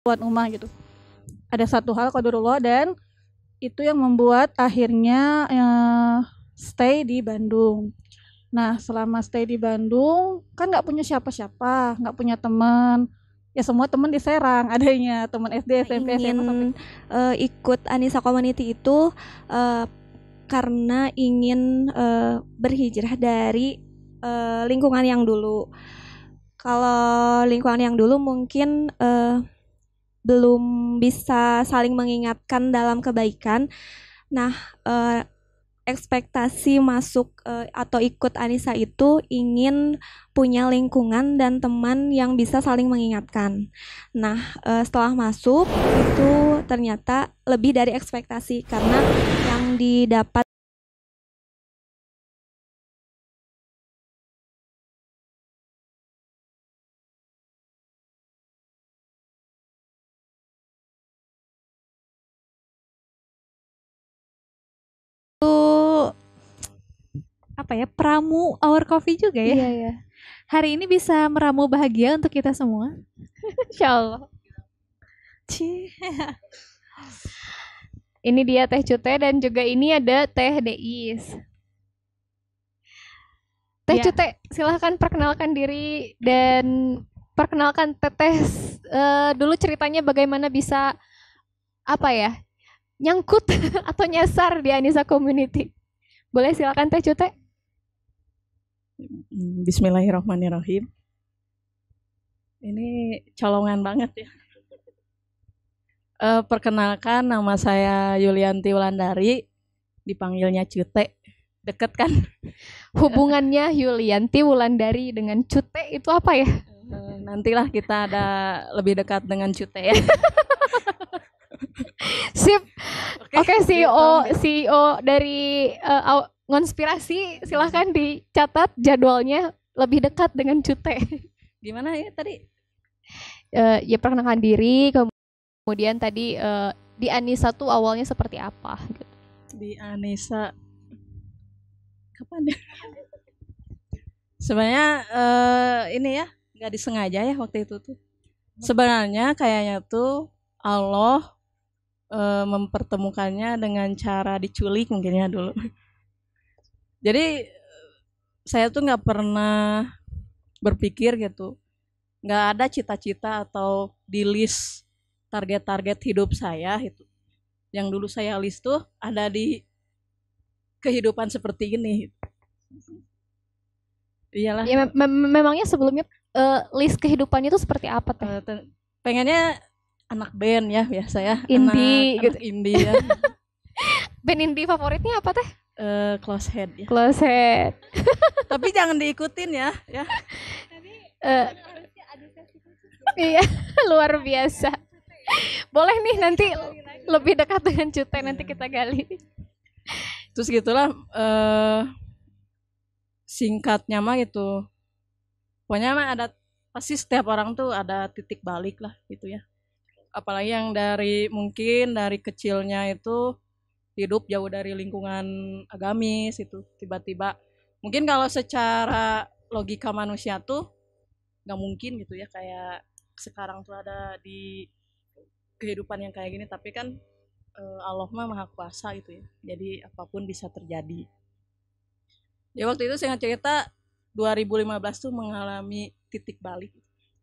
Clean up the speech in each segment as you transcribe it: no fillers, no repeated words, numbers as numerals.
tuan rumah gitu. Ada satu hal qadarullah dan itu yang membuat akhirnya stay di Bandung. Nah, selama stay di Bandung kan nggak punya siapa-siapa, nggak punya teman. Ya semua teman di Serang adanya, teman SD, SMP, SMA sampai Ingin ikut Anissa Community itu karena ingin berhijrah dari lingkungan yang dulu. Kalau lingkungan yang dulu mungkin belum bisa saling mengingatkan dalam kebaikan. Nah, ekspektasi masuk atau ikut Anissa itu ingin punya lingkungan dan teman yang bisa saling mengingatkan. Nah, setelah masuk itu ternyata lebih dari ekspektasi karena yang didapat apa ya, pramu our coffee juga ya. Iya ya. Hari ini bisa meramu bahagia untuk kita semua. Insya Allah. Ini dia Teh Cute dan juga ini ada Teh Deis. Teh Ya. Cute, silahkan perkenalkan diri dan perkenalkan Teteh dulu ceritanya bagaimana bisa apa ya, nyangkut atau nyasar di Anissa Community. Boleh silakan Teh Cute. Bismillahirrahmanirrahim. Ini colongan banget ya. Perkenalkan, nama saya Yulianti Wulandari, dipanggilnya Cute. Deket kan? Hubungannya Yulianti Wulandari dengan Cute itu apa ya? Nantilah kita ada lebih dekat dengan Cute ya. Sip. Oke, CEO gitu. dari Ngonspirasi, silahkan dicatat jadwalnya lebih dekat dengan Cute. Gimana ya tadi? Ya perkenalkan diri, kemudian tadi di Anissa tuh awalnya seperti apa gitu. Di Anissa kapan ya? Sebenarnya ini ya nggak disengaja ya waktu itu tuh. Sebenarnya kayaknya tuh Allah mempertemukannya dengan cara diculik mungkin ya dulu. Jadi saya tuh nggak pernah berpikir gitu, nggak ada cita-cita atau di list target-target hidup saya itu. Yang dulu saya list tuh ada di kehidupan seperti ini. Iyalah. Ya, memangnya sebelumnya list kehidupannya itu seperti apa Teh? Pengennya anak band ya biasa ya. Indie anak gitu. Indie ya. Band indie favoritnya apa Teh? Close Head ya. Close Head. Tapi jangan diikutin ya. Iya, luar biasa. Boleh nih nanti lebih dekat dengan Cute, nanti kita gali. Terus gitulah, singkatnya mah gitu. Pokoknya mah ada, pasti setiap orang tuh ada titik balik lah gitu ya. Apalagi yang mungkin dari kecilnya itu hidup jauh dari lingkungan agamis itu, tiba-tiba mungkin kalau secara logika manusia tuh nggak mungkin gitu ya kayak sekarang tuh ada di kehidupan yang kayak gini, tapi kan Allah mah maha kuasa gitu ya, jadi apapun bisa terjadi. Ya waktu itu saya cerita 2015 tuh mengalami titik balik.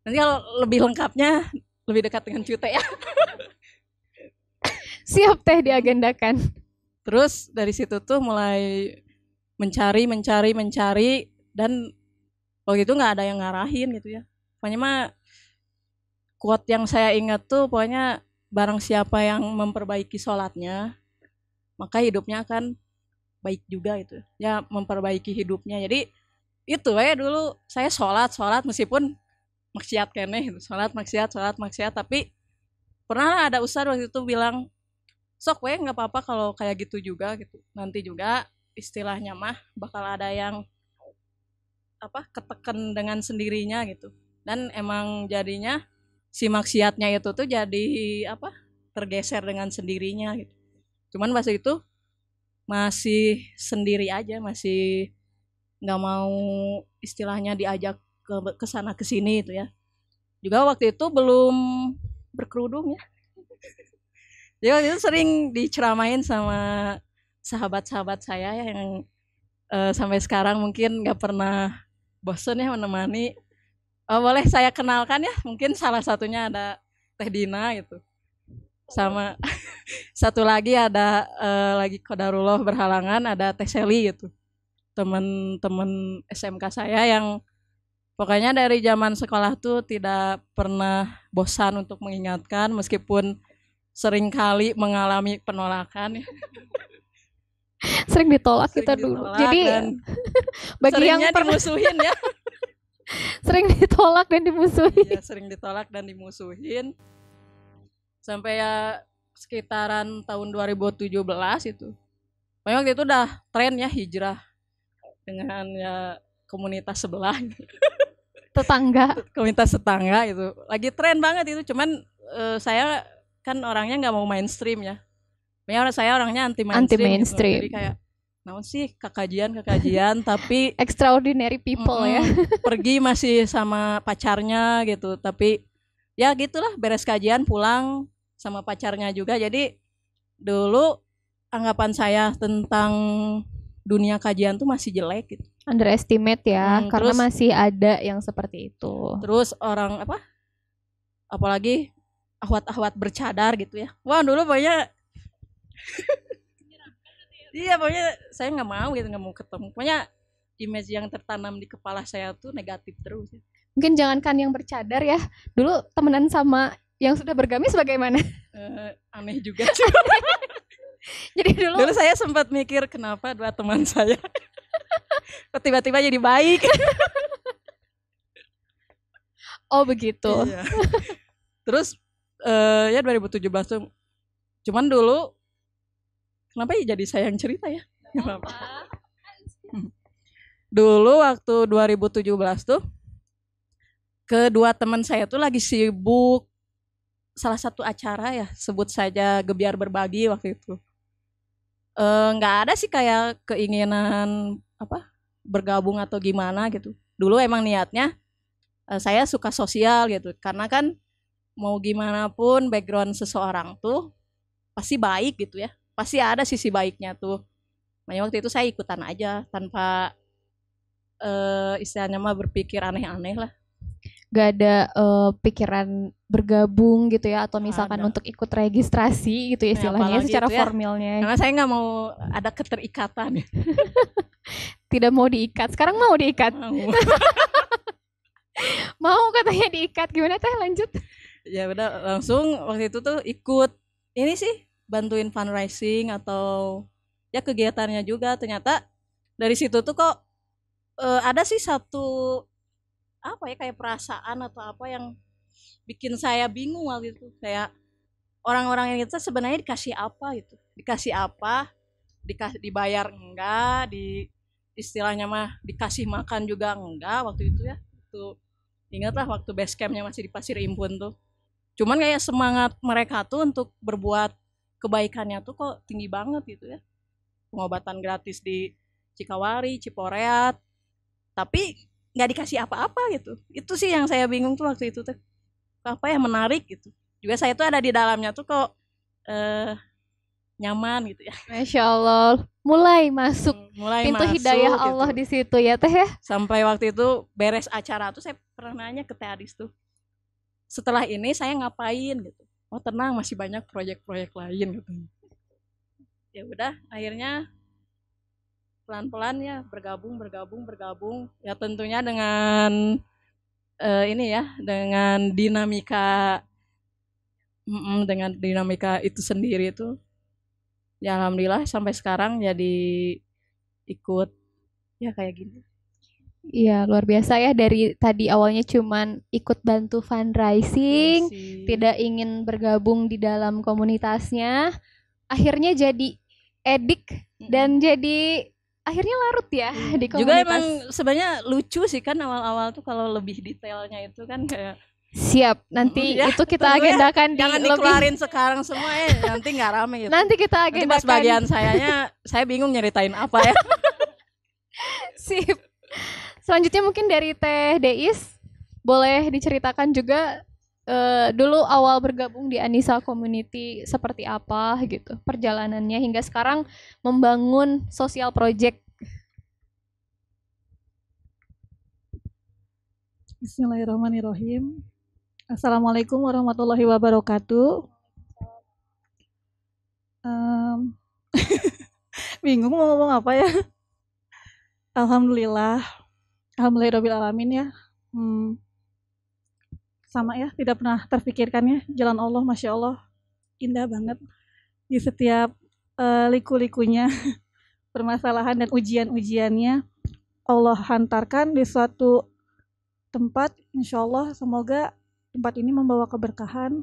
Nanti kalau lebih lengkapnya lebih dekat dengan Cute ya. Siap Teh, diagendakan. Terus dari situ tuh mulai mencari dan waktu itu nggak ada yang ngarahin gitu ya. Pokoknya mah quote yang saya ingat tuh pokoknya barang siapa yang memperbaiki sholatnya maka hidupnya akan baik juga gitu. Ya memperbaiki hidupnya. Jadi itu ya dulu saya sholat meskipun maksiat keneh gitu. Sholat maksiat tapi pernah ada ustadz waktu itu bilang sok we nggak apa-apa kalau kayak gitu juga gitu, nanti juga istilahnya mah bakal ada yang ketekan dengan sendirinya gitu, dan emang jadinya si maksiatnya itu tuh jadi tergeser dengan sendirinya gitu. Cuman pas itu masih sendiri aja, masih nggak mau istilahnya diajak ke sana ke sini itu ya. Juga waktu itu belum berkerudung ya. Jadi waktu itu sering diceramain sama sahabat-sahabat saya yang sampai sekarang mungkin nggak pernah bosen ya menemani. Boleh saya kenalkan ya, mungkin salah satunya ada Teh Dina gitu. Sama satu lagi ada lagi Kodarullah berhalangan, ada Teh Seli gitu. Teman-teman SMK saya yang pokoknya dari zaman sekolah tuh tidak pernah bosan untuk mengingatkan meskipun sering kali mengalami penolakan ya. Sering ditolak kita Sering dulu. ditolak Jadi dan bagi yang seringnya pernah dimusuhin ya. sering ditolak dan dimusuhi. Ya, sering ditolak dan dimusuhin. Sampai ya sekitaran tahun 2017 itu. Pokoknya waktu itu udah tren ya hijrah dengan ya komunitas sebelah. Tetangga. Komunitas tetangga itu lagi tren banget itu, cuman saya kan orangnya nggak mau mainstream ya. Makanya saya orangnya anti mainstream. Anti-mainstream. Gitu. Jadi kayak naon sih kekajian tapi Extraordinary people ya. pergi masih sama pacarnya gitu. Tapi ya gitulah, beres kajian pulang sama pacarnya juga. Jadi dulu anggapan saya tentang dunia kajian tuh masih jelek gitu. Underestimate ya, karena terus- masih ada yang seperti itu. Terus orang apalagi ahwat-ahwat bercadar gitu ya. Wah dulu pokoknya iya pokoknya saya nggak mau gitu, nggak mau ketemu. Pokoknya image yang tertanam di kepala saya tuh negatif terus. Mungkin jangankan yang bercadar ya, dulu temenan sama yang sudah bergamis bagaimana? Aneh juga sih. Jadi dulu Dulu saya sempat mikir kenapa dua teman saya kok tiba-tiba jadi baik. oh begitu. Iya. Terus ya 2017 tuh, cuman dulu kenapa ya jadi saya yang cerita ya? Nggak apa-apa. Dulu waktu 2017 tuh kedua teman saya tuh lagi sibuk salah satu acara ya, sebut saja Gebiar Berbagi waktu itu. Nggak ada sih kayak keinginan bergabung atau gimana gitu. Dulu emang niatnya saya suka sosial gitu, karena kan mau gimana pun background seseorang tuh pasti baik gitu ya, pasti ada sisi baiknya tuh. Makanya waktu itu saya ikutan aja tanpa istilahnya mah berpikir aneh-aneh lah. Gak ada pikiran bergabung gitu ya, atau misalkan Ada. untuk ikut registrasi gitu ya istilahnya, apalagi secara itu ya. formilnya. Karena saya nggak mau ada keterikatan ya. Tidak mau diikat. Sekarang mau diikat. Mau. Mau katanya diikat. Gimana teh, lanjut? Ya udah langsung waktu itu tuh ikut ini sih, bantuin fundraising atau ya kegiatannya juga. Ternyata dari situ tuh kok ada sih satu kayak perasaan atau apa yang bikin saya bingung waktu itu. Kayak orang-orang yang itu sebenarnya dikasih apa gitu, dibayar enggak, istilahnya mah dikasih makan juga enggak waktu itu ya. Tuh ingatlah waktu base campnya masih di Pasir Impun tuh. Cuman kayak semangat mereka tuh untuk berbuat kebaikannya tuh kok tinggi banget gitu ya. Pengobatan gratis di Cikawari, Ciporeat, tapi nggak dikasih apa-apa gitu. Itu sih yang saya bingung tuh waktu itu tuh. Apa yang menarik gitu. Juga saya tuh ada di dalamnya tuh kok nyaman gitu ya. Masya Allah, mulai masuk Mulai pintu masuk hidayah gitu. Allah di situ ya teh ya. Sampai waktu itu beres acara tuh saya pernah nanya ke Teh Adis tuh, setelah ini saya ngapain gitu. Oh tenang, masih banyak proyek-proyek lain gitu. Ya udah akhirnya pelan-pelan ya bergabung. Ya tentunya dengan ini ya, dengan dinamika itu sendiri tuh. Ya alhamdulillah sampai sekarang jadi ikut ya kayak gini. Iya, luar biasa ya, dari tadi awalnya cuman ikut bantu fundraising, tidak ingin bergabung di dalam komunitasnya, akhirnya jadi edik dan jadi akhirnya larut ya di komunitas. Juga emang sebenarnya lucu sih kan awal-awal tuh kalau lebih detailnya itu kan kayak Siap, nanti ya, itu kita tunggu ya, agendakan di jangan lebih. dikeluarin sekarang semua ya, nanti nggak rame gitu. Nanti kita Nanti pas agendakan. bagian saya bingung nyeritain apa ya. Sip. Selanjutnya mungkin dari Teh Deis, boleh diceritakan juga dulu awal bergabung di Anissa Community seperti apa gitu perjalanannya hingga sekarang membangun sosial project. Bismillahirrahmanirrahim. Assalamualaikum warahmatullahi wabarakatuh. Bingung mau ngomong apa ya. Alhamdulillah. Alhamdulillahirabbil alamin ya. Sama ya, tidak pernah terfikirkannya jalan Allah, Masya Allah, indah banget di setiap liku-likunya permasalahan dan ujian-ujiannya Allah hantarkan di suatu tempat. Insya Allah semoga tempat ini membawa keberkahan,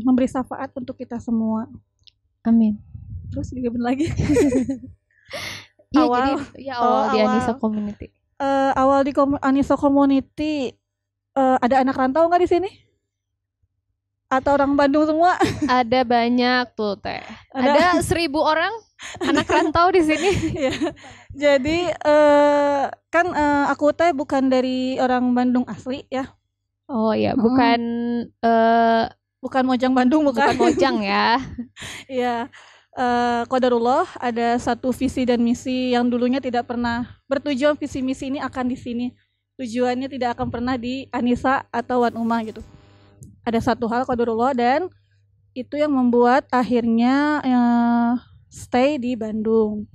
memberi syafaat untuk kita semua. Amin. Terus juga bener lagi. Awal di Anissa Community. Awal di Anissa Community ada anak rantau nggak di sini? Atau orang Bandung semua? Ada banyak tuh Teh. Ada 1.000 orang anak rantau di sini. Ya. Jadi kan aku Teh bukan dari orang Bandung asli ya. Oh ya, bukan bukan Mojang Bandung, bukan Mojang ya. Iya. Qadarullah ada satu visi dan misi yang dulunya tidak pernah bertujuan visi misi ini akan di sini. Tujuannya tidak akan pernah di Anissa atau Wan Umah gitu. Ada satu hal qadarullah dan itu yang membuat akhirnya stay di Bandung.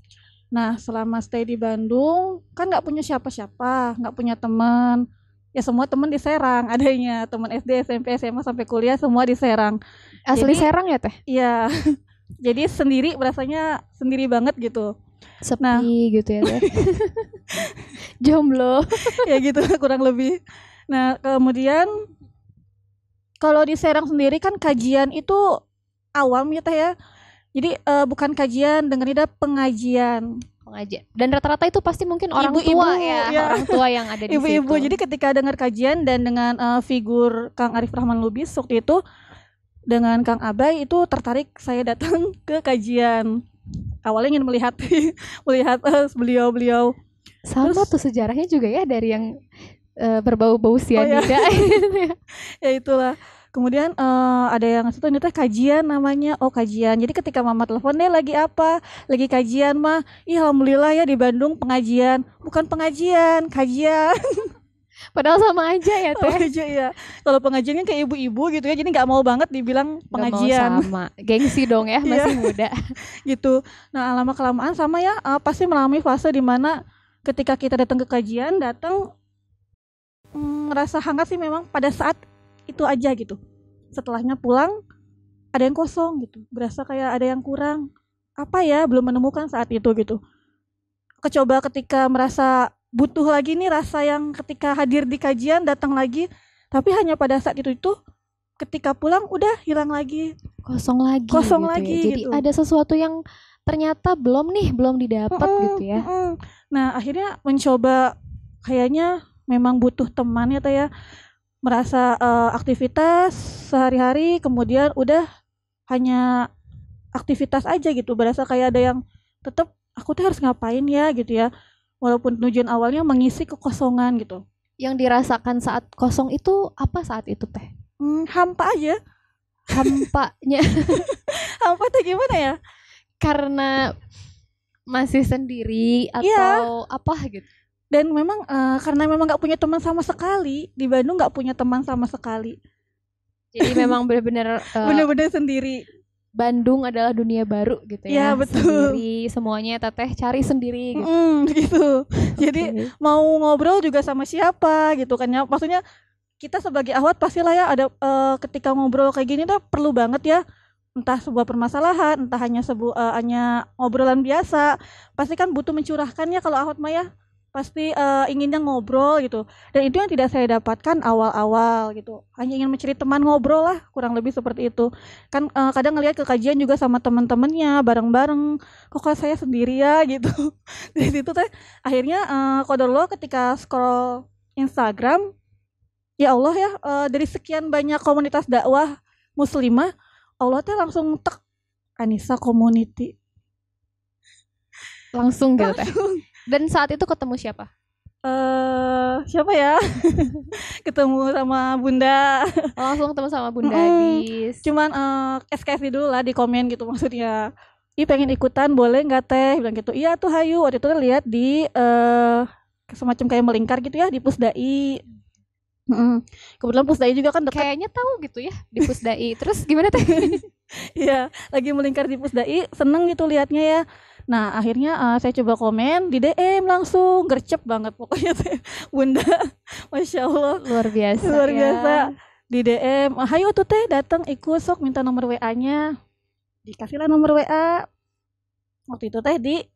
Nah, selama stay di Bandung kan nggak punya siapa-siapa, nggak punya teman. Ya semua teman di Serang adanya, teman SD, SMP, SMA sampai kuliah semua di Serang. Asli Serang ya Teh? Iya. Jadi sendiri, berasanya sendiri banget gitu. Sepi gitu ya Teh. Jomblo. Ya gitu kurang lebih. Nah, kemudian kalau di Serang sendiri kan kajian itu awam ya Teh ya. Jadi bukan kajian, dengerin pengajian. Dan rata-rata itu pasti mungkin orang Ibu-ibu, tua ya, orang tua yang ada di ibu-ibu. situ. Jadi ketika dengar kajian dan dengan figur Kang Arif Rahman Lubis waktu itu dengan Kang Abai itu tertarik saya datang ke kajian. Awalnya ingin melihat beliau-beliau. Sama Terus, tuh sejarahnya juga ya dari yang berbau-bau sianida. Ya itulah. Kemudian ada yang ngasih tuh ini teh kajian namanya. Oh kajian. Jadi ketika mama telepon deh lagi apa? Lagi kajian mah. Ih alhamdulillah ya di Bandung pengajian. Bukan pengajian, kajian. Padahal sama aja ya Teh. Aja ya. Kalau pengajiannya kayak ibu-ibu gitu ya. Jadi nggak mau banget dibilang pengajian. Gak mau sama. Gengsi dong ya masih muda. Gitu. Nah lama kelamaan sama ya pasti mengalami fase dimana ketika kita datang ke kajian ngerasa hangat sih memang pada saat itu aja gitu. Setelahnya pulang ada yang kosong gitu. Berasa kayak ada yang kurang. Apa ya? Belum menemukan saat itu gitu. Kecoba ketika merasa butuh lagi nih rasa yang ketika hadir di kajian datang lagi, tapi hanya pada saat itu ketika pulang udah hilang lagi. Kosong lagi Ya. Jadi gitu. ada sesuatu yang ternyata belum didapat gitu ya. Nah, akhirnya mencoba kayaknya memang butuh teman ya Teh ya. Merasa aktivitas sehari-hari kemudian udah hanya aktivitas aja gitu, berasa kayak ada yang tetap aku tuh harus ngapain ya gitu ya, walaupun tujuan awalnya mengisi kekosongan gitu. Yang dirasakan saat kosong itu apa saat itu Teh? Hampa aja. Hampanya. Hampa tuh gimana ya? Karena masih sendiri atau apa gitu. Dan memang karena memang nggak punya teman sama sekali di Bandung, nggak punya teman sama sekali. Jadi memang benar-benar benar-benar sendiri. Bandung adalah dunia baru gitu ya. Ya betul. Sendiri semuanya Teteh cari sendiri gitu. Gitu. Jadi mau ngobrol juga sama siapa gitu kan ya. Maksudnya kita sebagai ahwat pastilah ya ada ketika ngobrol kayak gini tuh perlu banget ya. Entah sebuah permasalahan, entah hanya hanya ngobrolan biasa. Pasti kan butuh mencurahkannya kalau ahwat mah ya. Pasti inginnya ngobrol gitu, dan itu yang tidak saya dapatkan awal-awal gitu, hanya ingin mencari teman ngobrol lah, kurang lebih seperti itu kan. Kadang ngelihat ke kajian juga sama teman-temannya bareng-bareng, kok saya sendiri ya gitu. Dari situ teh akhirnya qadarullah ketika scroll Instagram, ya Allah ya, dari sekian banyak komunitas dakwah muslimah, Allah teh langsung tek Anissa Community langsung gitu Teh. Dan saat itu ketemu siapa? siapa ya? Ketemu sama Bunda. Langsung ketemu sama Bunda Mm-mm. Adis. Cuman SKSD dulu lah di komen gitu maksudnya. Ih pengen ikutan boleh nggak teh? Bilang gitu. Iya tuh hayu. Waktu itu lihat di semacam kayak melingkar gitu ya di Pusdai. Kebetulan Pusdai juga kan dekat. Kayaknya tahu gitu ya di Pusdai. Terus gimana teh? Iya, lagi melingkar di Pusdai, seneng gitu liatnya ya. Nah, akhirnya saya coba komen di DM langsung, gercep banget pokoknya teh. Bunda, Masya Allah, Luar biasa. luar ya. biasa. Di DM, hayu tuh teh datang ikut sok minta nomor WA-nya. Dikasihlah nomor WA. Waktu itu teh di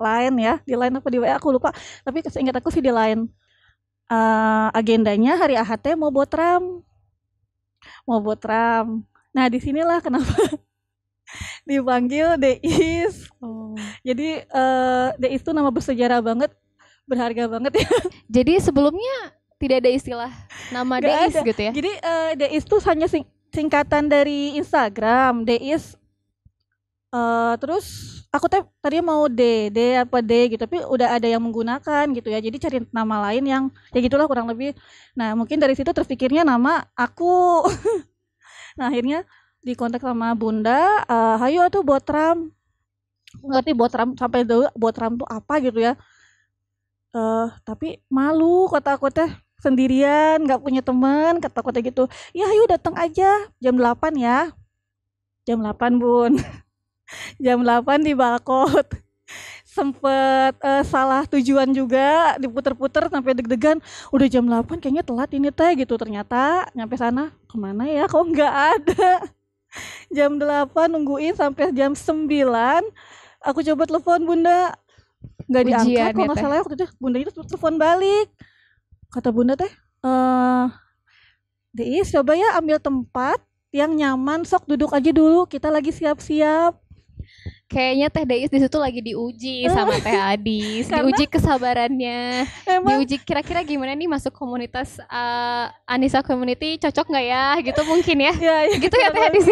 Line ya, di Line apa di WA aku lupa. Tapi seingat aku sih di Line. Agendanya hari Ahad teh mau botram. Nah, disinilah kenapa dipanggil Deis. Jadi Deis itu nama bersejarah banget, berharga banget ya. Jadi sebelumnya tidak ada istilah nama Nggak Deis ada. gitu ya? Jadi Deis itu hanya singkatan dari Instagram, Deis. Terus aku tadi mau D apa D gitu, tapi udah ada yang menggunakan gitu ya. Jadi cari nama lain yang ya gitulah kurang lebih. Nah, mungkin dari situ terpikirnya nama aku. Nah, akhirnya dikontak sama Bunda, hayu tuh botram. Ngerti botram sampai dulu botram tuh apa gitu ya. Tapi malu kata aku teh sendirian, nggak punya teman, kata aku teh gitu. Ya hayu datang aja jam 8 ya. Jam 8 Bun. Jam 8 di Balkot. Sempet salah tujuan juga, diputer-puter sampai deg-degan. Udah jam 8 kayaknya telat ini teh gitu. Ternyata nyampe sana kemana ya, kok nggak ada. Jam 8 nungguin sampai jam 9. Aku coba telepon Bunda, nggak diangkat. Ujian Kok ya, nggak Teh? salah waktu itu Bunda itu telepon balik. Kata Bunda teh, Deis coba ya ambil tempat yang nyaman, sok duduk aja dulu, kita lagi siap-siap. Kayaknya Teh Deis di situ lagi diuji sama Teh Adis, Karena- diuji kesabarannya, Emang diuji kira-kira gimana nih masuk komunitas Anissa Community, cocok nggak ya? Gitu mungkin ya. ya, Gitu ya Teh Adis.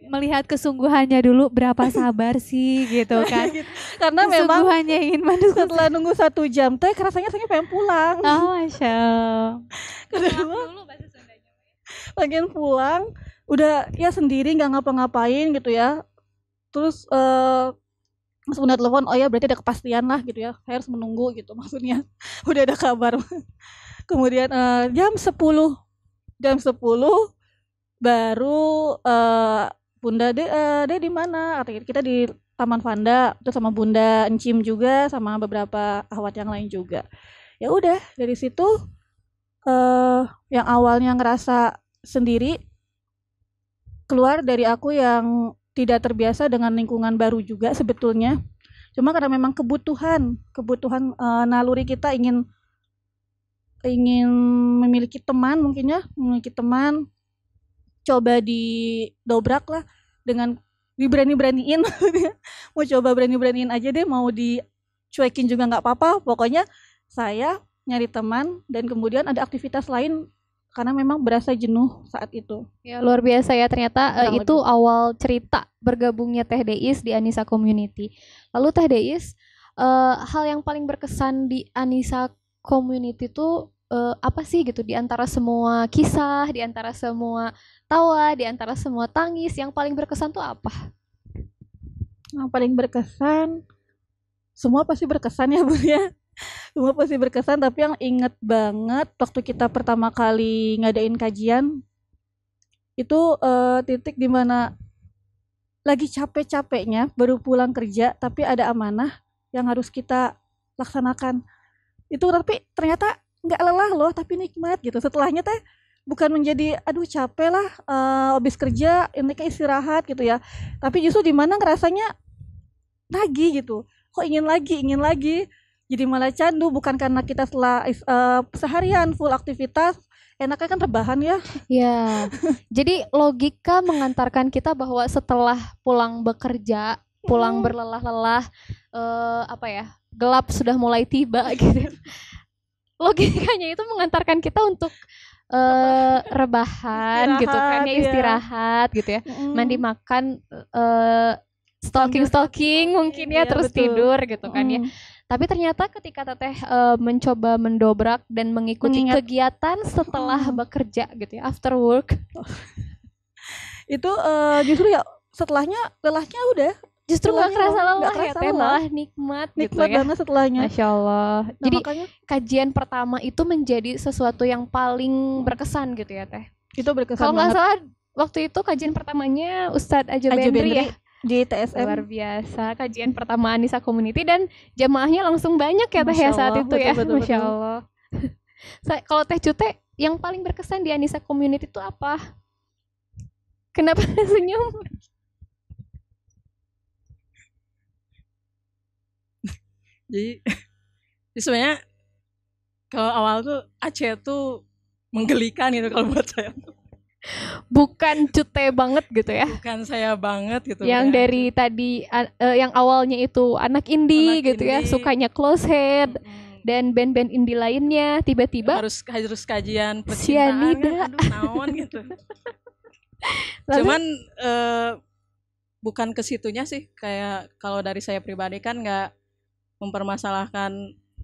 Melihat kesungguhannya dulu berapa sabar sih gitu kan. karena memang Kesungguhannya ingin mendukung. setelah nunggu 1 jam teh rasanya saya pengen pulang. Oh, Masya Allah. Kedua, pengen pulang, udah ya sendiri nggak ngapa-ngapain gitu ya. Terus Mas Bunda telepon, oh ya berarti ada kepastian lah gitu ya, saya harus menunggu gitu maksudnya. Udah ada kabar. Kemudian jam 10 baru Bunda Dek di mana? Artinya kita di Taman Vanda, terus sama Bunda Encim juga, sama beberapa ahwat yang lain juga. Ya udah dari situ yang awalnya ngerasa sendiri, keluar dari aku yang tidak terbiasa dengan lingkungan baru juga sebetulnya. Cuma karena memang kebutuhan naluri kita ingin memiliki teman, mungkin ya, memiliki teman, coba didobrak lah dengan diberani-beraniin. Mau coba berani-beraniin aja deh, mau dicuekin juga nggak apa-apa. Pokoknya saya nyari teman dan kemudian ada aktivitas lain karena memang berasa jenuh saat itu. Ya, luar biasa ya ternyata Kurang itu awal cerita bergabungnya Teh Deis di Anissa Community. Lalu Teh Deis, hal yang paling berkesan di Anissa Community itu apa sih gitu, di antara semua kisah, di antara semua tawa, di antara semua tangis, yang paling berkesan tuh apa? Yang paling berkesan, semua pasti berkesan ya Bu ya. Semua pasti berkesan, tapi yang inget banget waktu kita pertama kali ngadain kajian itu titik dimana lagi capek-capeknya baru pulang kerja, tapi ada amanah yang harus kita laksanakan. Itu tapi ternyata nggak lelah loh, tapi nikmat gitu. Setelahnya teh bukan menjadi aduh capek lah habis kerja ini kayak istirahat gitu ya, tapi justru dimana ngerasanya lagi gitu, kok ingin lagi, jadi malah candu. Bukan karena kita setelah seharian full aktivitas enaknya kan rebahan ya. Ya, jadi logika mengantarkan kita bahwa setelah pulang bekerja, pulang berlelah-lelah, apa ya, gelap sudah mulai tiba gitu. Logikanya itu mengantarkan kita untuk rebahan gitu kan, ya, istirahat gitu ya, mandi makan, stalking mungkin ya, Iya, terus betul. tidur gitu kan ya. Tapi ternyata ketika Teteh mencoba mendobrak dan mengikuti Mengingat. kegiatan setelah bekerja gitu ya, after work, Itu justru ya setelahnya lelahnya udah justru nggak Setelahnya kerasa nggak lelah ya kerasa Teh, lelah. malah nikmat gitu nikmat ya. banget setelahnya. Masya Allah. Nah, Jadi makanya kajian pertama itu menjadi sesuatu yang paling berkesan gitu ya Teh. itu berkesan Kalau nggak banget. salah waktu itu kajian pertamanya Ustadz Ajo Ajo Bendri ya. di TSM. Luar biasa kajian pertama Anissa Community dan jamaahnya langsung banyak ya Teh ya Masya saat Allah, itu ya. betul, betul, Masya betul. Allah. Kalau Teh Cute yang paling berkesan di Anissa Community itu apa? Kenapa senyum? Jadi sebenarnya kalau awal tuh Aceh tuh menggelikan gitu kalau buat saya. Bukan Cute banget gitu ya. Bukan saya banget gitu. Yang ya. dari tadi yang awalnya itu anak indie Anak gitu ya, indie. sukanya close head Mm-mm. dan band-band indie lainnya tiba-tiba harus kajian percintaan Cyanida. kan, aduh naon gitu. Lalu- Cuman bukan ke situnya sih, kayak kalau dari saya pribadi kan nggak mempermasalahkan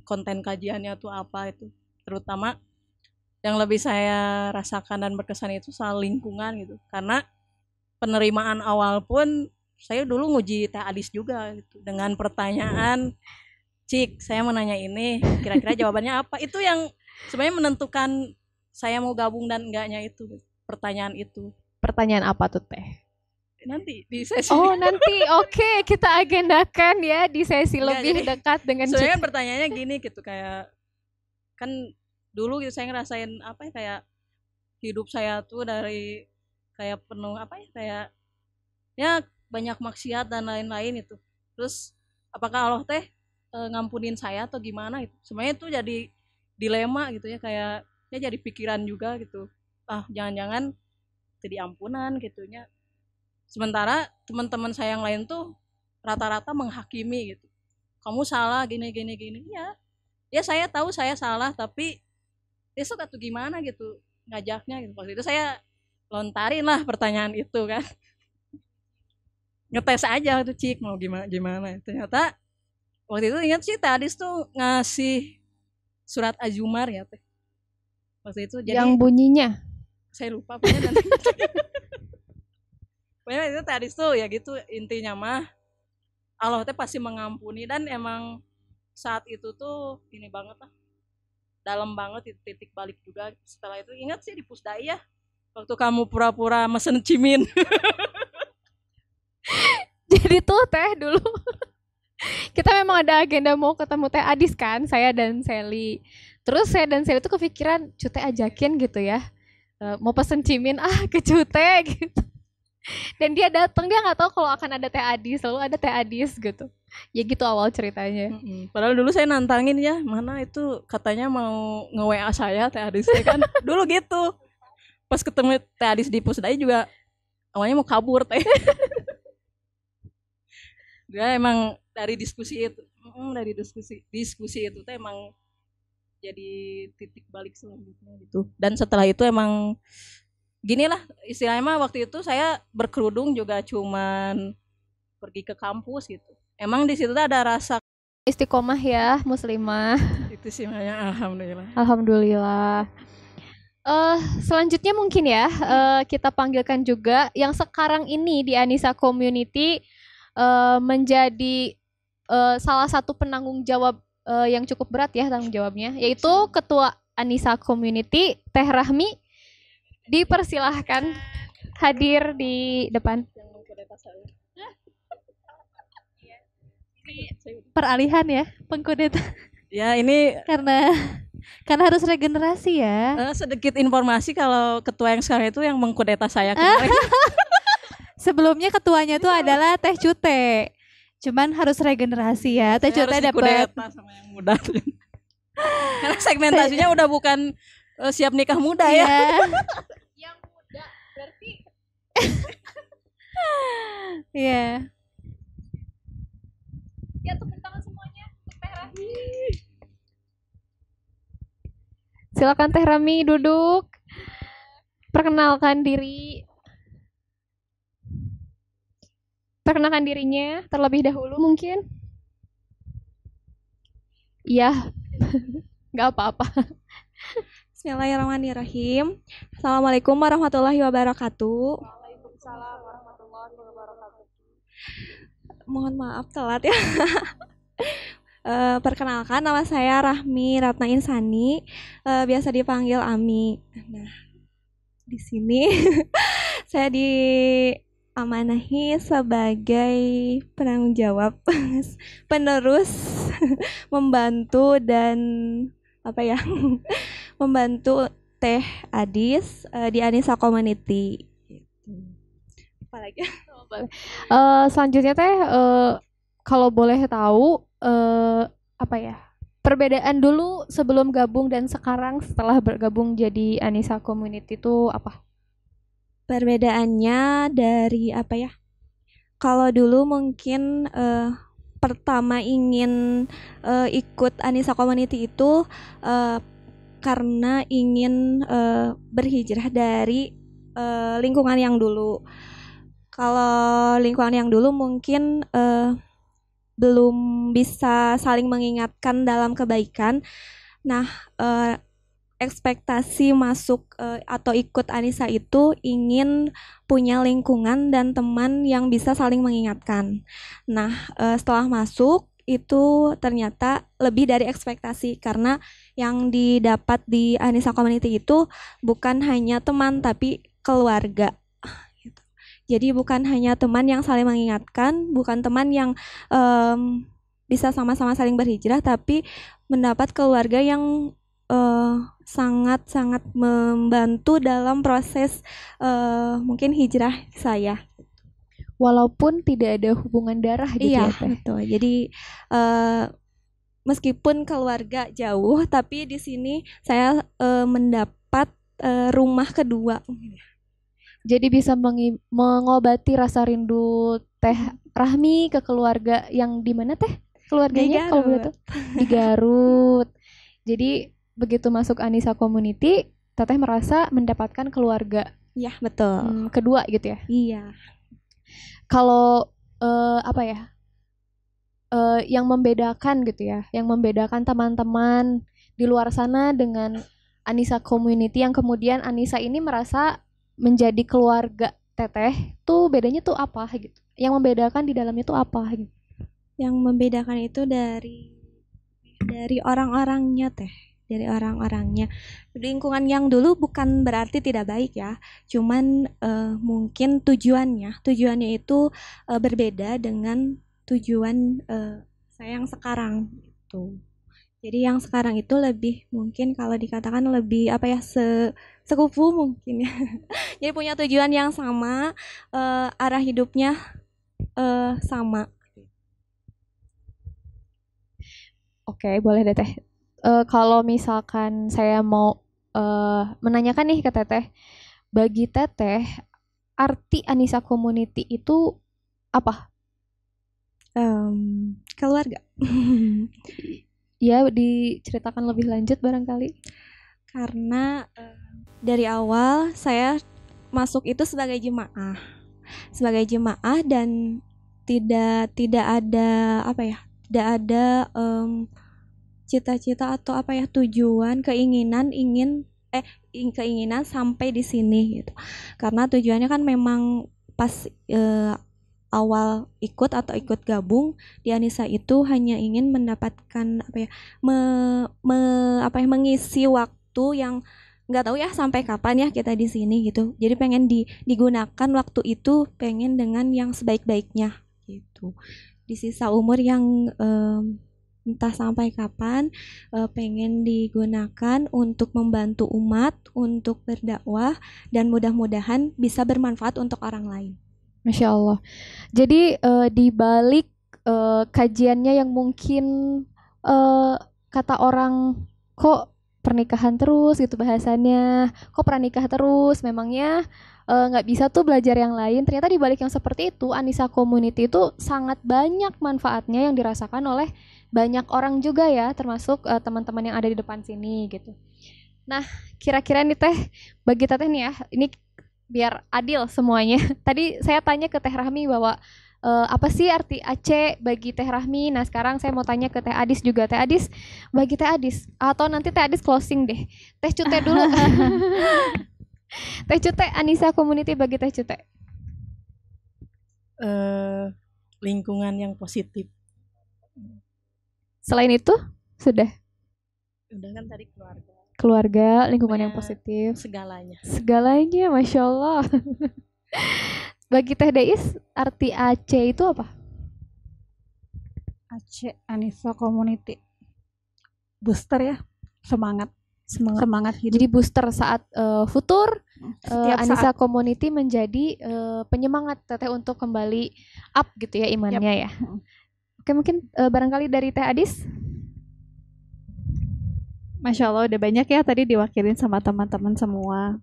konten kajiannya tuh apa itu, terutama yang lebih saya rasakan dan berkesan itu soal lingkungan gitu, karena penerimaan awal pun saya dulu nguji Teh Adis juga gitu dengan pertanyaan, Cik saya mau nanya ini kira-kira jawabannya apa, itu yang sebenarnya menentukan saya mau gabung dan enggaknya itu pertanyaan itu. pertanyaan apa tuh Teh? Nanti di sesi Oh nanti oke, kita agendakan ya di sesi Enggak, lebih jadi dekat dengan sebenarnya Cute. kan pertanyaannya gini gitu, kayak kan dulu gitu saya ngerasain apa ya, kayak hidup saya tuh dari kayak penuh apa ya, kayak ya banyak maksiat dan lain-lain itu, terus apakah Allah teh ngampunin saya atau gimana itu, sebenarnya itu jadi dilema gitu ya, kayak ya jadi pikiran juga gitu, jangan-jangan jadi ampunan gitunya, sementara teman-teman saya yang lain tuh rata-rata menghakimi gitu, kamu salah gini gini gini, ya saya tahu saya salah, tapi besok atau gimana gitu ngajaknya gitu. Waktu itu saya lontarin lah pertanyaan itu kan, ngetes aja tuh Cik mau gimana gimana, ternyata waktu itu ingat sih Teh Adis tuh ngasih surat Azumar ya Teh waktu itu, jadi Yang bunyinya saya lupa pokoknya nanti. Pokoknya itu Teh Adis tuh ya gitu, intinya mah Allah teh pasti mengampuni, dan emang saat itu tuh ini banget lah, dalam banget itu titik balik juga. Setelah itu ingat sih di Pusdai ya, waktu kamu pura-pura mesen cimin. jadi tuh Teh dulu kita memang ada agenda mau ketemu Teh Adis kan, saya dan Sally. Terus saya dan Sally tuh kepikiran Cute ajakin gitu ya, mau pesen cimin ke Cute gitu. Dan dia datang, dia nggak tahu kalau akan ada Teh Adis, selalu ada Teh Adis gitu. Ya gitu awal ceritanya. Padahal dulu saya nantangin ya, mana itu katanya mau nge-WA saya Teh Adis ya kan. Dulu gitu. Pas ketemu Teh Adis di Pusdai juga awalnya mau kabur Teh. Dia emang dari diskusi itu, itu Teh emang jadi titik balik selanjutnya gitu. Dan setelah itu emang gini lah istilahnya mah, waktu itu saya berkerudung juga cuman pergi ke kampus gitu. Emang di situ ada rasa Istiqomah ya muslimah. itu sih makanya alhamdulillah. Alhamdulillah. Selanjutnya mungkin ya kita panggilkan juga yang sekarang ini di Anissa Community menjadi salah satu penanggung jawab yang cukup berat ya tanggung jawabnya, yaitu Ketua Anissa Community Teh Rahmi. Dipersilahkan hadir di depan. Peralihan ya, pengkudeta. Ya ini karena harus regenerasi ya. sedikit informasi kalau ketua yang sekarang itu yang mengkudeta saya kemarin. Sebelumnya ketuanya tuh adalah Teh Cute. Cuman harus regenerasi ya. Teh Saya Cute harus dapat dikudeta sama yang muda. Karena segmentasinya udah bukan siap nikah muda ya. Yang muda berarti Iya. ya tepuk tangan semuanya untuk Teh Rahmi. Silakan Teh Rahmi duduk. Perkenalkan diri. Perkenalkan dirinya terlebih dahulu mungkin. Iya, nggak apa-apa. Bismillahirrahmanirrahim. Assalamualaikum warahmatullahi wabarakatuh. Mohon maaf telat ya. Perkenalkan, nama saya Rahmi Ratna Insani, biasa dipanggil Ami. Nah, di sini saya diamanahi sebagai penanggung jawab, penerus, membantu dan membantu Teh Adis di Anissa Community. Gitu. Apalagi? Selanjutnya Teh, kalau boleh tahu perbedaan dulu sebelum gabung dan sekarang setelah bergabung jadi Anissa Community itu apa? Perbedaannya dari kalau dulu mungkin pertama ingin ikut Anissa Community itu karena ingin berhijrah dari lingkungan yang dulu. Kalau lingkungan yang dulu mungkin belum bisa saling mengingatkan dalam kebaikan. Nah, ekspektasi masuk atau ikut Anissa itu ingin punya lingkungan dan teman yang bisa saling mengingatkan. Nah, setelah masuk itu ternyata lebih dari ekspektasi, karena yang didapat di Anissa Community itu bukan hanya teman tapi keluarga. Jadi bukan hanya teman yang saling mengingatkan, bukan teman yang bisa sama-sama saling berhijrah, tapi mendapat keluarga yang sangat-sangat membantu dalam proses mungkin hijrah saya. Walaupun tidak ada hubungan darah gitu Iya, ya Teh? betul. Jadi meskipun keluarga jauh, tapi di sini saya mendapat rumah kedua. Jadi bisa mengobati rasa rindu Teh Rahmi ke keluarga yang di mana Teh? Keluarganya kalau boleh tahu? Di Garut. Jadi begitu masuk Anissa Community, Teteh merasa mendapatkan keluarga Iya, betul. kedua gitu ya. Iya. Kalau yang membedakan gitu ya, yang membedakan teman-teman di luar sana dengan Anissa Community yang kemudian Anissa ini merasa menjadi keluarga Teteh, tuh bedanya tuh apa gitu? Yang membedakan di dalamnya tuh apa gitu? Yang membedakan itu dari orang-orangnya Teh, dari orang-orangnya. Lingkungan yang dulu bukan berarti tidak baik ya, cuman mungkin tujuannya itu berbeda dengan tujuan saya yang sekarang gitu. Jadi yang sekarang itu lebih mungkin kalau dikatakan lebih sekufu mungkin ya. Jadi punya tujuan yang sama, arah hidupnya sama. Oke, boleh deh Teh. Kalau misalkan saya mau menanyakan nih ke Teteh, bagi Teteh arti Anissa Community itu apa? Keluarga. Ya, diceritakan lebih lanjut barangkali. Karena dari awal saya masuk itu sebagai jemaah dan tidak ada tidak ada cita-cita atau tujuan keinginan sampai di sini gitu. Karena tujuannya kan memang pas awal ikut gabung di Anissa itu hanya ingin mendapatkan mengisi waktu yang nggak tahu ya sampai kapan ya kita di sini gitu. Jadi pengen digunakan waktu itu pengen dengan yang sebaik-baiknya gitu. Di sisa umur yang entah sampai kapan pengen digunakan untuk membantu umat, untuk berdakwah, dan mudah-mudahan bisa bermanfaat untuk orang lain. Masya Allah. Jadi di balik kajiannya yang mungkin kata orang kok pernikahan terus gitu bahasannya, kok pranikah terus, memangnya nggak bisa tuh belajar yang lain. Ternyata di balik yang seperti itu, Anissa Community itu sangat banyak manfaatnya yang dirasakan oleh banyak orang juga ya, termasuk teman-teman yang ada di depan sini gitu. Nah, kira-kira nih Teh, bagi Teteh nih ya, ini biar adil semuanya. Tadi saya tanya ke Teh Rahmi bahwa apa sih arti AC bagi Teh Rahmi. Nah sekarang saya mau tanya ke Teh Adis juga. Teh Adis, bagi Teh Adis, atau nanti Teh Adis closing deh. Teh Cute dulu. Teh Cute, Anissa Community bagi Teh Cute. Lingkungan yang positif. Selain itu, sudah Udah kan tadi keluarga. keluarga, lingkungan yang Pokoknya positif. Segalanya. Segalanya, Masya Allah. Bagi Teh Deis, arti AC itu apa? Aceh Anissa Community booster ya, semangat hidup Jadi booster saat futur, setiap Anissa saat. Community menjadi penyemangat Teteh untuk kembali up gitu ya imannya ya. Oke, mungkin barangkali dari Teh Adis. Masya Allah udah banyak ya tadi diwakilin sama teman-teman semua.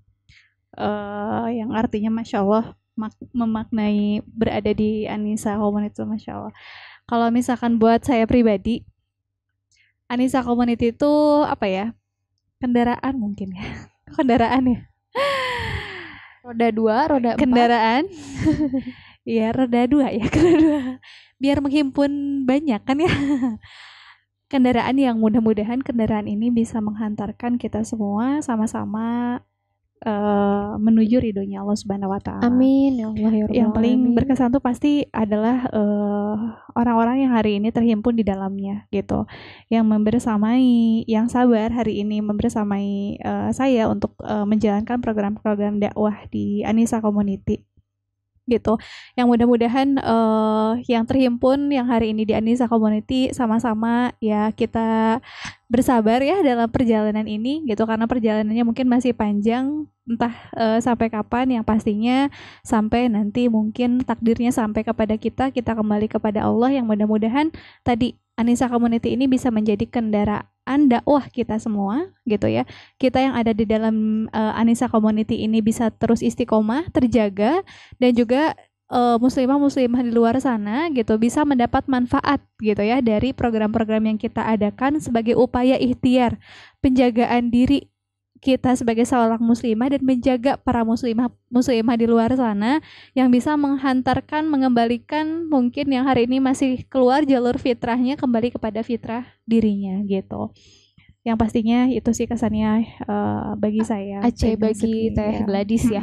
Yang artinya Masya Allah memaknai berada di Anissa Community, Masya Allah. Kalau misalkan buat saya pribadi, Anissa Community itu apa ya? Kendaraan mungkin ya. Kendaraan ya. Roda 2, roda 4. Kendaraan. Iya, roda 2 ya, roda 2. Biar menghimpun banyak kan ya. Kendaraan yang mudah-mudahan kendaraan ini bisa menghantarkan kita semua sama-sama menuju ridhonya Allah Subhanahu wa taala. Amin ya Allah ya Rabbal Yang paling Alamin. berkesan tuh pasti adalah orang-orang yang hari ini terhimpun di dalamnya gitu, yang membersamai, yang sabar hari ini membersamai saya untuk menjalankan program-program dakwah di Anissa Community gitu. Yang mudah-mudahan yang terhimpun yang hari ini di Anissa Community sama-sama ya kita bersabar ya dalam perjalanan ini gitu, karena perjalanannya mungkin masih panjang, entah sampai kapan, yang pastinya sampai nanti mungkin takdirnya sampai kepada kita kembali kepada Allah, yang mudah-mudahan tadi Anissa Community ini bisa menjadi kendaraan dakwah kita semua gitu ya. Kita yang ada di dalam Anissa Community ini bisa terus istiqomah, terjaga, dan juga muslimah-muslimah di luar sana gitu bisa mendapat manfaat gitu ya dari program-program yang kita adakan sebagai upaya ikhtiar penjagaan diri kita sebagai seorang muslimah dan menjaga para muslimah di luar sana yang bisa menghantarkan, mengembalikan mungkin yang hari ini masih keluar jalur fitrahnya kembali kepada fitrah dirinya gitu. Yang pastinya itu sih kesannya bagi saya. Aceh bagi Teh Gladys ya.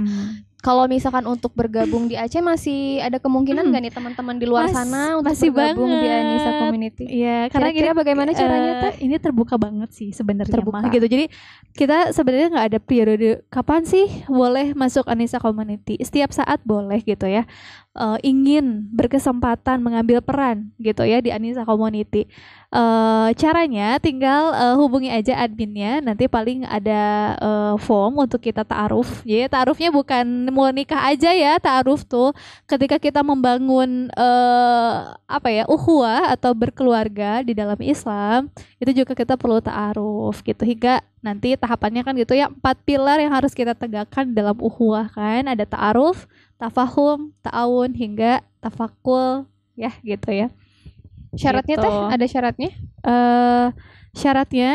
Kalau misalkan untuk bergabung di Aceh masih ada kemungkinan nggak nih teman-teman di luar sana untuk masih bergabung di banget. Anissa Community? Iya, karena Kira-kira bagaimana caranya Teh? Ini terbuka banget sih sebenarnya Terbuka. mah gitu. Jadi kita sebenarnya nggak ada periode kapan sih boleh masuk Anissa Community. Setiap saat boleh gitu ya. Ingin berkesempatan mengambil peran gitu ya di Anissa Community. Caranya tinggal hubungi aja adminnya, nanti paling ada form untuk kita ta'aruf. Jadi ta'arufnya bukan mau nikah aja ya, ta'aruf tuh ketika kita membangun ukhuwah atau berkeluarga di dalam Islam, itu juga kita perlu ta'aruf gitu, hingga nanti tahapannya kan gitu ya, 4 pilar yang harus kita tegakkan dalam ukhuwah kan, ada ta'aruf, tafahum, ta'awun, hingga tafakul ya gitu ya. Syaratnya Gitu. Teh, ada syaratnya? Syaratnya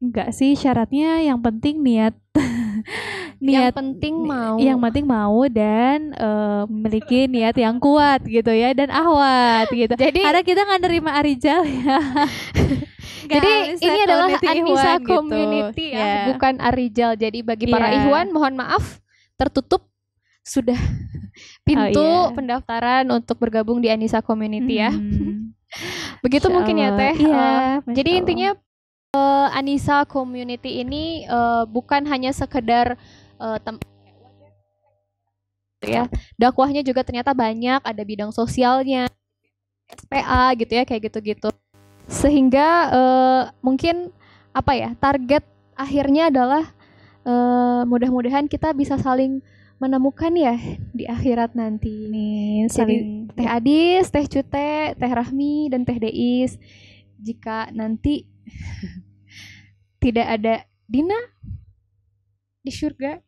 enggak sih, syaratnya yang penting niat Yang penting mau. yang penting mau dan memiliki niat yang kuat gitu ya, dan ahwat gitu. Jadi Karena kita nggak nerima arijal ya. Jadi ini adalah Anissa Ikhwan Community gitu. ya, bukan Arijal. Jadi bagi para Iya. Ikhwan mohon maaf tertutup sudah pintu iya. pendaftaran untuk bergabung di Anissa Community ya. Begitu Insya mungkin ya Allah. Teh. Iya, Jadi Masya Allah. intinya Anissa Community ini bukan hanya sekedar ya, dakwahnya juga ternyata banyak, ada bidang sosialnya, SPA gitu ya, kayak gitu-gitu. Sehingga mungkin apa ya, target akhirnya adalah mudah-mudahan kita bisa saling menemukan ya di akhirat nanti. Nih, Jadi saling Teh Adis, Teh Cute, Teh Rahmi, dan Teh Deis, jika nanti tidak ada Dina di surga,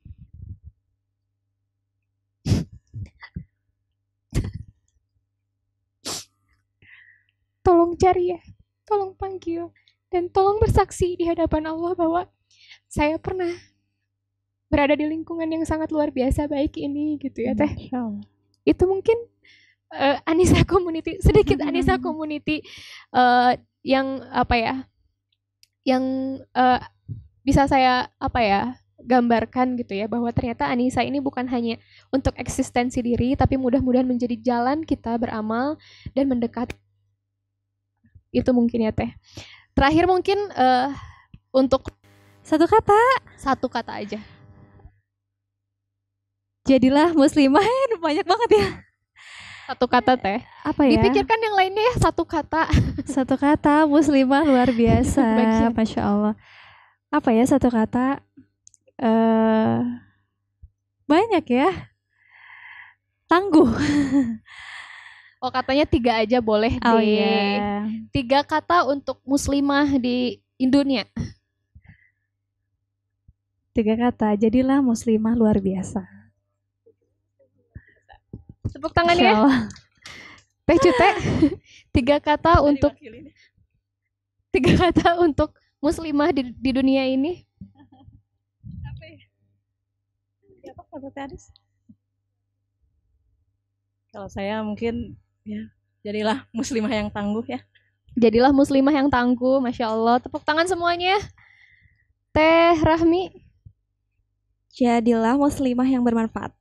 tolong cari ya, tolong panggil, dan tolong bersaksi di hadapan Allah bahwa saya pernah berada di lingkungan yang sangat luar biasa baik ini gitu ya Teh. Masya Allah. Itu mungkin Anissa Community, sedikit Anissa Community yang apa ya, yang bisa saya apa ya gambarkan gitu ya, bahwa ternyata Anissa ini bukan hanya untuk eksistensi diri, tapi mudah-mudahan menjadi jalan kita beramal dan mendekat. Itu mungkin ya Teh. Terakhir mungkin untuk Satu kata, satu kata aja. jadilah muslimah. Banyak banget ya. Satu kata Teh. Apa ya? Dipikirkan yang lainnya ya, satu kata. Satu kata, muslimah luar biasa. Bagian. Masya Allah. Apa ya satu kata? Banyak ya. Tangguh. Oh katanya 3 aja boleh deh. Oh iya. 3 kata untuk muslimah di dunia. 3 kata, jadilah muslimah luar biasa. Tepuk tangan Masya ya. Allah. Teh Cute. 3 kata untuk 3 kata untuk muslimah di dunia ini. Siapa kata Tadis? Kalau saya mungkin ya jadilah muslimah yang tangguh ya. Jadilah muslimah yang tangguh, Masya Allah. Tepuk tangan semuanya. Teh Rahmi. Jadilah muslimah yang bermanfaat.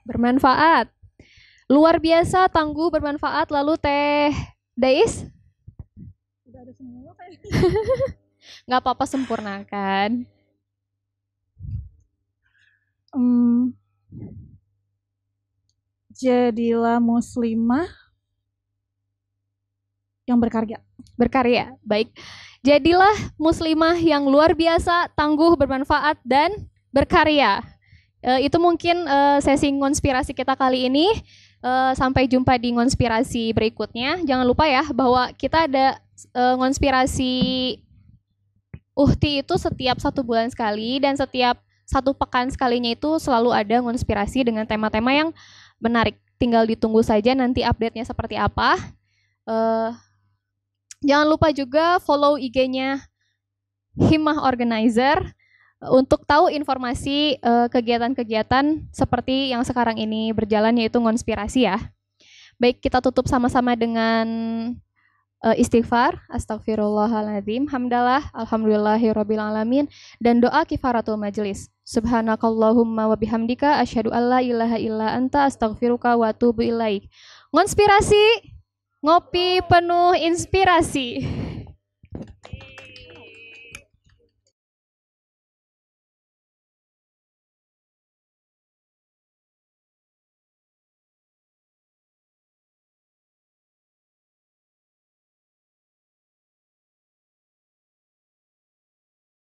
Bermanfaat. Luar biasa, tangguh, bermanfaat. Lalu Teh Dais. Udah ada semua kan? Nggak apa-apa, sempurnakan. Jadilah muslimah yang berkarya. Berkarya, baik. Jadilah muslimah yang luar biasa, tangguh, bermanfaat, dan berkarya. Itu mungkin sesi konspirasi kita kali ini. Sampai jumpa di konspirasi berikutnya. Jangan lupa ya bahwa kita ada konspirasi Uhti itu setiap 1 bulan sekali, dan setiap 1 pekan sekalinya itu selalu ada konspirasi dengan tema-tema yang menarik. Tinggal ditunggu saja nanti update-nya seperti apa. Jangan lupa juga follow IG-nya Himmah Organizer untuk tahu informasi kegiatan-kegiatan seperti yang sekarang ini berjalan, yaitu konspirasi ya. Baik, kita tutup sama-sama dengan istighfar, astagfirullahaladzim, hamdalah, alhamdulillahirabbil alamin, dan doa kifaratul majelis. Subhanakallahumma wa bihamdika asyhadu alla ilaha illa anta astaghfiruka wa atubu ilaik. Konspirasi, ngopi penuh inspirasi.